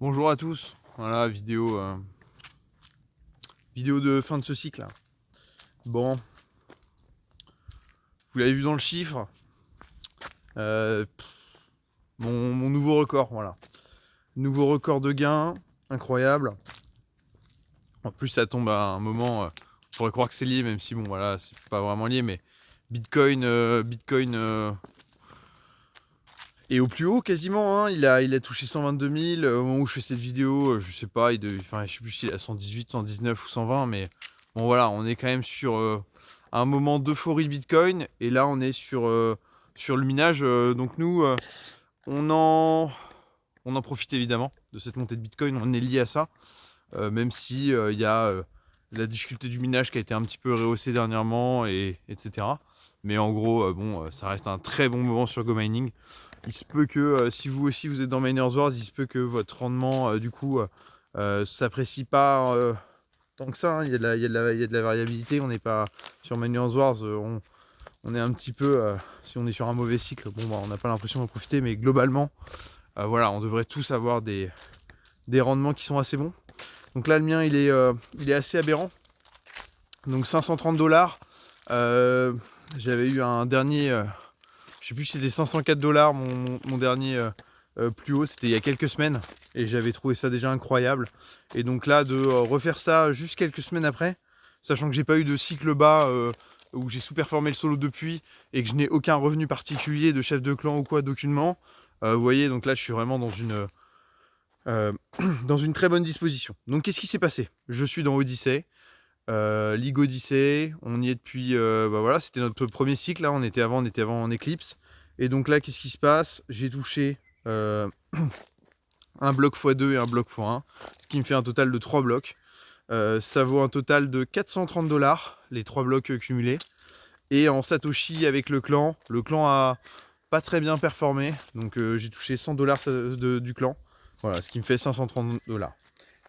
Bonjour à tous, voilà vidéo de fin de ce cycle. Bon, vous l'avez vu dans le chiffre, euh, mon nouveau record, voilà. Nouveau record de gain, incroyable. En plus ça tombe à un moment, on pourrait croire que c'est lié, même si bon voilà, c'est pas vraiment lié, mais Bitcoin est au plus haut quasiment, hein. Il a touché 122 000 au moment où je fais cette vidéo, je sais pas, je sais plus s'il est à 118, 119 ou 120, mais bon voilà, on est quand même sur un moment d'euphorie Bitcoin, et là on est sur le minage, donc nous on en, on en profite évidemment de cette montée de Bitcoin, on est lié à ça, même si il y a la difficulté du minage qui a été un petit peu rehaussée dernièrement, etc. Mais en gros, ça reste un très bon moment sur GoMining. Il se peut que si vous aussi vous êtes dans Miners Wars, il se peut que votre rendement du coup s'apprécie pas tant que ça, hein. Il y a de la variabilité. On n'est pas sur Miners Wars, on est un petit peu, si on est sur un mauvais cycle, bon, bah, on n'a pas l'impression de profiter, mais globalement, voilà, on devrait tous avoir des rendements qui sont assez bons. Donc là, le mien, il est assez aberrant. Donc 530 $. J'avais eu un dernier, je sais plus si c'était 504 $, mon dernier plus haut, c'était il y a quelques semaines. Et j'avais trouvé ça déjà incroyable. Et donc là, de refaire ça juste quelques semaines après, sachant que j'ai pas eu de cycle bas où j'ai sous-performé le solo depuis et que je n'ai aucun revenu particulier de chef de clan ou quoi, d'aucunement. Vous voyez, donc là, je suis vraiment euh, dans une très bonne disposition. Donc qu'est-ce qui s'est passé? Je suis dans Odyssey. League Odyssey, on y est depuis, bah voilà, c'était notre premier cycle, là, on était avant en Eclipse. Et donc là, qu'est-ce qui se passe? J'ai touché un bloc x2 et un bloc x1, ce qui me fait un total de 3 blocs. Ça vaut un total de 430 $, les 3 blocs cumulés. Et en Satoshi avec le clan a pas très bien performé, donc j'ai touché 100 $ du clan. Voilà, ce qui me fait 530 $.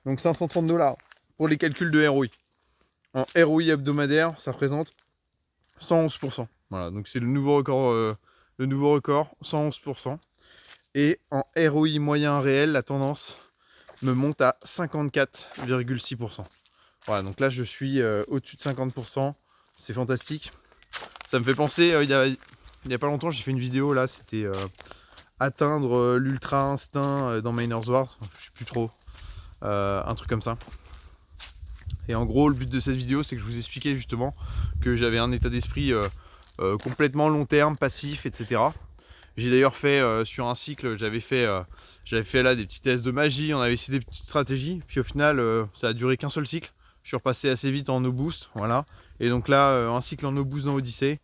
Donc 530 $ pour les calculs de ROI. En ROI hebdomadaire, ça représente 111%. Voilà, donc c'est le nouveau record, 111%. Et en ROI moyen réel, la tendance me monte à 54,6%. Voilà, donc là je suis au-dessus de 50%. C'est fantastique. Ça me fait penser, il y a pas longtemps, j'ai fait une vidéo là, c'était atteindre l'ultra instinct dans Miners Wars, je sais plus trop, un truc comme ça. Et en gros, le but de cette vidéo, c'est que je vous expliquais justement que j'avais un état d'esprit complètement long terme, passif, etc. J'ai d'ailleurs fait sur un cycle, j'avais fait là des petits tests de magie, on avait essayé des petites stratégies, puis au final, ça a duré qu'un seul cycle. Je suis repassé assez vite en no boost, voilà. Et donc là, un cycle en no boost dans Odyssey.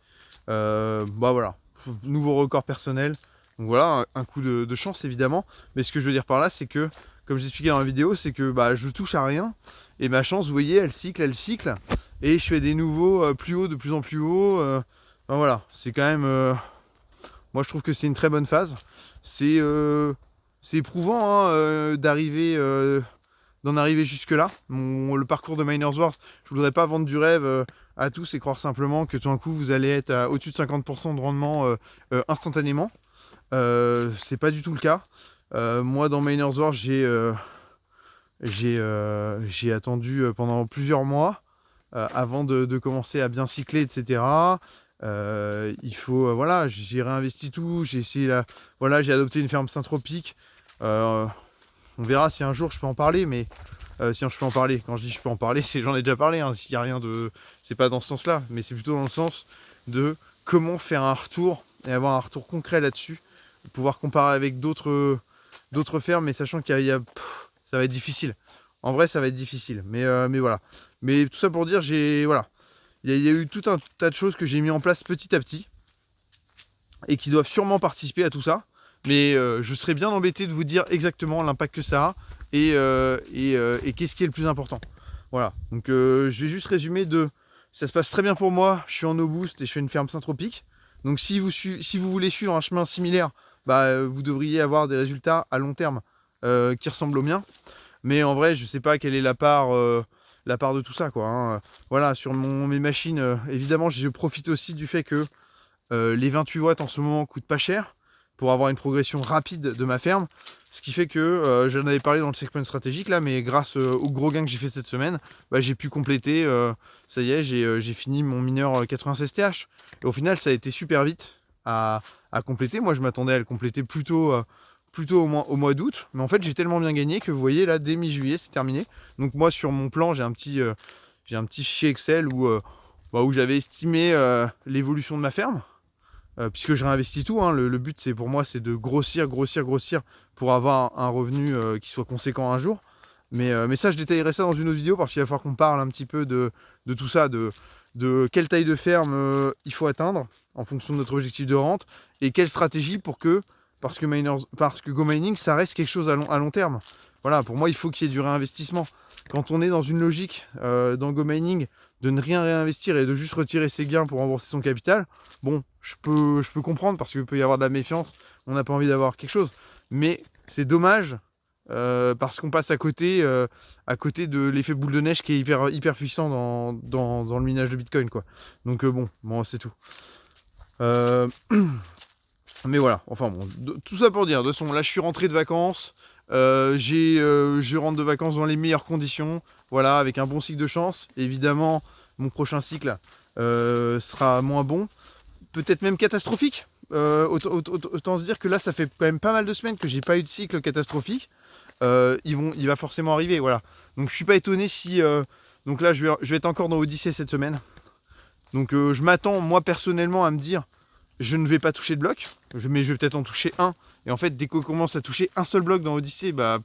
Bah voilà, nouveau record personnel. Donc voilà, un coup de chance évidemment. Mais ce que je veux dire par là, c'est que, comme j'expliquais dans la vidéo, c'est que bah, je touche à rien. Et ma chance, vous voyez, elle cycle. Et je fais des nouveaux plus hauts, de plus en plus haut. Enfin, voilà, c'est quand même... moi, je trouve que c'est une très bonne phase. C'est c'est éprouvant hein, d'en arriver jusque-là. Le parcours de Miners Wars, je voudrais pas vendre du rêve à tous et croire simplement que tout d'un coup, vous allez être au-dessus de 50% de rendement instantanément. C'est pas du tout le cas. Moi, dans Miners Wars, j'ai attendu pendant plusieurs mois avant de commencer à bien cycler, etc. Il faut, voilà, j'ai réinvesti tout, j'ai essayé voilà, j'ai adopté une ferme syntropique. On verra si un jour je peux en parler, mais si je peux en parler, quand je dis je peux en parler, c'est j'en ai déjà parlé, hein, s'il y a rien de, c'est pas dans ce sens-là, mais c'est plutôt dans le sens de comment faire un retour et avoir un retour concret là-dessus, pouvoir comparer avec d'autres fermes, mais sachant ça va être difficile. En vrai, ça va être difficile, mais voilà. Mais tout ça pour dire, voilà, il y a eu tout un tas de choses que j'ai mis en place petit à petit et qui doivent sûrement participer à tout ça. Mais je serais bien embêté de vous dire exactement l'impact que ça a et qu'est-ce qui est le plus important. Voilà, donc je vais juste résumer ça se passe très bien pour moi, je suis en no boost et je fais une ferme syntropique. Donc si vous voulez suivre un chemin similaire, bah, vous devriez avoir des résultats à long terme qui ressemblent aux miens. Mais en vrai, je sais pas quelle est la part de tout ça, quoi, hein. Voilà, sur mes machines, évidemment, je profite aussi du fait que les 28 watts en ce moment coûtent pas cher. pour avoir une progression rapide de ma ferme. Ce qui fait que, j'en avais parlé dans le segment stratégique là, mais grâce au gros gain que j'ai fait cette semaine, bah, j'ai pu compléter, ça y est, j'ai fini mon mineur 96 TH. Et au final, ça a été super vite à compléter. Moi, je m'attendais à le compléter plutôt au mois d'août. Mais en fait, j'ai tellement bien gagné que vous voyez, là, dès mi-juillet, c'est terminé. Donc moi, sur mon plan, j'ai un petit fichier Excel où j'avais estimé l'évolution de ma ferme. Puisque je réinvestis tout, hein. Le but c'est pour moi c'est de grossir pour avoir un revenu qui soit conséquent un jour. Mais ça je détaillerai ça dans une autre vidéo parce qu'il va falloir qu'on parle un petit peu de tout ça, de quelle taille de ferme il faut atteindre en fonction de notre objectif de rente et quelle stratégie parce que Go Mining ça reste quelque chose à long terme. Voilà, pour moi il faut qu'il y ait du réinvestissement. Quand on est dans une logique dans Go Mining de ne rien réinvestir et de juste retirer ses gains pour rembourser son capital, bon, je peux comprendre parce qu'il peut y avoir de la méfiance, on n'a pas envie d'avoir quelque chose. Mais c'est dommage parce qu'on passe à côté de l'effet boule de neige qui est hyper puissant dans le minage de Bitcoin, quoi. Donc bon, c'est tout. Mais voilà, enfin bon, tout ça pour dire, de toute façon, là je suis rentré de vacances, je rentre de vacances dans les meilleures conditions, voilà, avec un bon cycle de chance. Évidemment, mon prochain cycle sera moins bon, peut-être même catastrophique. Autant se dire que là, ça fait quand même pas mal de semaines que j'ai pas eu de cycle catastrophique. Il va forcément arriver, voilà. Donc je suis pas étonné si... donc là, je vais être encore dans Odyssée cette semaine. Donc je m'attends, moi personnellement, à me dire, je ne vais pas toucher de bloc, mais je vais peut-être en toucher un. Et en fait, dès qu'on commence à toucher un seul bloc dans Odyssée, bah,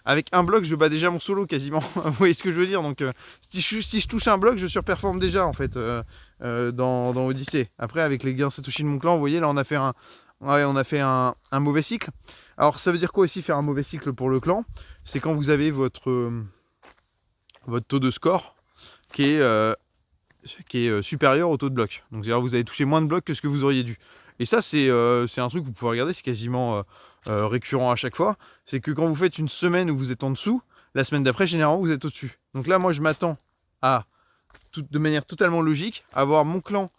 avec un bloc, je bats déjà mon solo quasiment. Vous voyez ce que je veux dire? Donc, si je touche un bloc, je surperforme déjà en fait dans Odyssée. Après, avec les gains Satoshi de mon clan, vous voyez, là, on a fait un mauvais cycle. Alors, ça veut dire quoi aussi faire un mauvais cycle pour le clan? C'est quand vous avez votre taux de score qui est supérieur au taux de bloc. Donc, c'est-à-dire vous avez touché moins de blocs que ce que vous auriez dû. Et ça, c'est un truc que vous pouvez regarder, c'est quasiment récurrent à chaque fois. C'est que quand vous faites une semaine où vous êtes en dessous, la semaine d'après, généralement, vous êtes au-dessus. Donc là, moi, je m'attends à, de manière totalement logique, avoir mon clan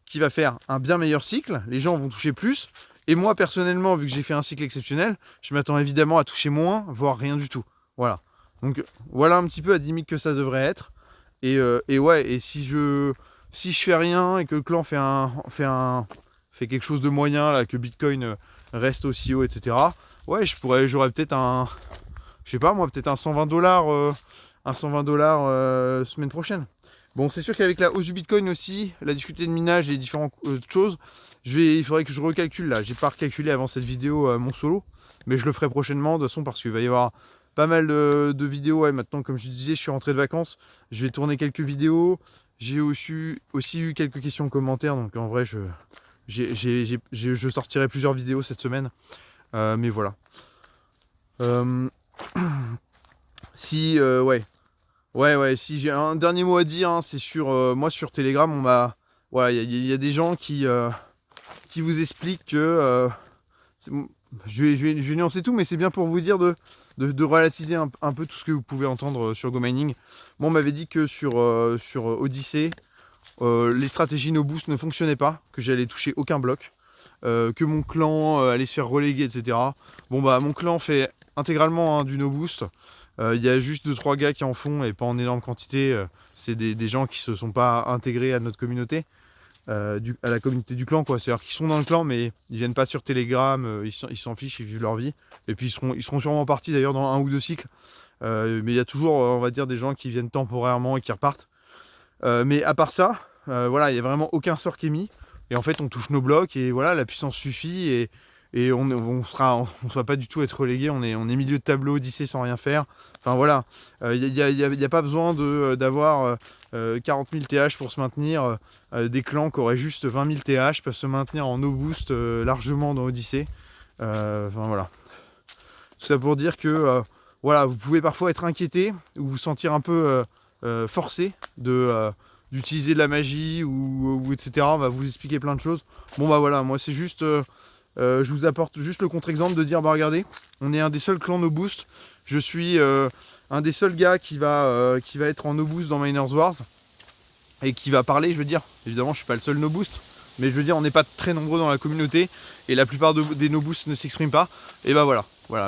qui va faire un bien meilleur cycle. Les gens vont toucher plus. Et moi, personnellement, vu que j'ai fait un cycle exceptionnel, je m'attends évidemment à toucher moins, voire rien du tout. Voilà. Donc, voilà un petit peu la dynamique que ça devrait être. Et ouais, et si je fais rien et que le clan fait quelque chose de moyen, là, que Bitcoin reste aussi haut, etc. Ouais, j'aurais peut-être je sais pas moi, peut-être un 120 $, semaine prochaine. Bon, c'est sûr qu'avec la hausse du Bitcoin aussi, la difficulté de minage et différentes choses, il faudrait que je recalcule là. J'ai pas recalculé avant cette vidéo mon solo, mais je le ferai prochainement de toute façon parce qu'il va y avoir pas mal de vidéos. Ouais, maintenant, comme je disais, je suis rentré de vacances. Je vais tourner quelques vidéos. J'ai aussi eu quelques questions en commentaire. Donc en vrai, je sortirai plusieurs vidéos cette semaine. Mais voilà. Si j'ai un dernier mot à dire, hein, c'est moi sur Telegram, voilà, il y a des gens qui vous expliquent que je vais nuancer tout, mais c'est bien pour vous dire de relativiser un peu tout ce que vous pouvez entendre sur Go Mining. Moi, on m'avait dit que sur Odyssée, les stratégies no boost ne fonctionnaient pas, que j'allais toucher aucun bloc, que mon clan allait se faire reléguer, etc. Bon bah mon clan fait intégralement du no boost. Il y a juste 2-3 gars qui en font et pas en énorme quantité. C'est des gens qui se sont pas intégrés à notre communauté. À la communauté du clan, quoi. C'est-à-dire qu'ils sont dans le clan, mais ils viennent pas sur Telegram, ils s'en fichent, ils vivent leur vie. Et puis ils seront sûrement partis d'ailleurs dans 1 ou 2 cycles. Mais il y a toujours, on va dire, des gens qui viennent temporairement et qui repartent. Mais à part ça, voilà, il n'y a vraiment aucun sort qui est mis. Et en fait, on touche nos blocs et voilà, la puissance suffit. Et on ne va pas du tout être relégué. On est milieu de tableau, Odyssée sans rien faire. Enfin voilà, il n'y a pas besoin d'avoir 40 000 TH pour se maintenir. Des clans qui auraient juste 20 000 TH peuvent se maintenir en no boost largement dans Odyssée. Enfin voilà. Tout ça pour dire que voilà, vous pouvez parfois être inquiété ou vous sentir un peu forcé d'utiliser de la magie ou etc. On va vous expliquer plein de choses. Bon bah voilà, moi c'est juste... je vous apporte juste le contre-exemple de dire, bah regardez, on est un des seuls clans no boost. Je suis un des seuls gars qui va être en no boost dans Miners Wars et qui va parler, je veux dire. Évidemment, je suis pas le seul no boost, Mais je veux dire, on n'est pas très nombreux dans la communauté et la plupart des no boost ne s'expriment pas. Et bah voilà,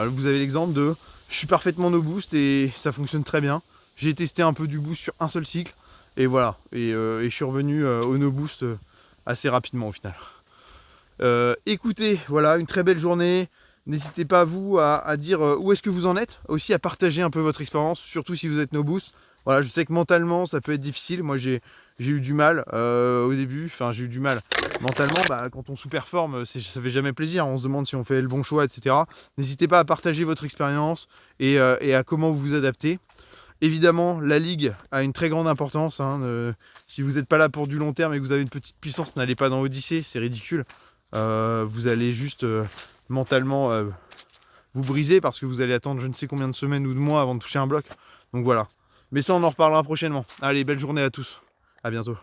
vous avez l'exemple de je suis parfaitement no boost et ça fonctionne très bien. J'ai testé un peu du boost sur un seul cycle et voilà, et je suis revenu au no boost assez rapidement au final. Écoutez, voilà, une très belle journée. N'hésitez pas vous à dire où est-ce que vous en êtes, aussi à partager un peu votre expérience, surtout si vous êtes no boost. Voilà, je sais que mentalement ça peut être difficile. Moi j'ai eu du mal au début, enfin j'ai eu du mal mentalement. Bah, quand on sous-performe, ça fait jamais plaisir. On se demande si on fait le bon choix, etc. N'hésitez pas à partager votre expérience et à comment vous vous adaptez. Évidemment, la ligue a une très grande importance. Hein, si vous n'êtes pas là pour du long terme et que vous avez une petite puissance, n'allez pas dans Odyssée, c'est ridicule. Vous allez juste mentalement vous briser parce que vous allez attendre je ne sais combien de semaines ou de mois avant de toucher un bloc. Donc voilà. Mais ça, on en reparlera prochainement. Allez, belle journée à tous. À bientôt.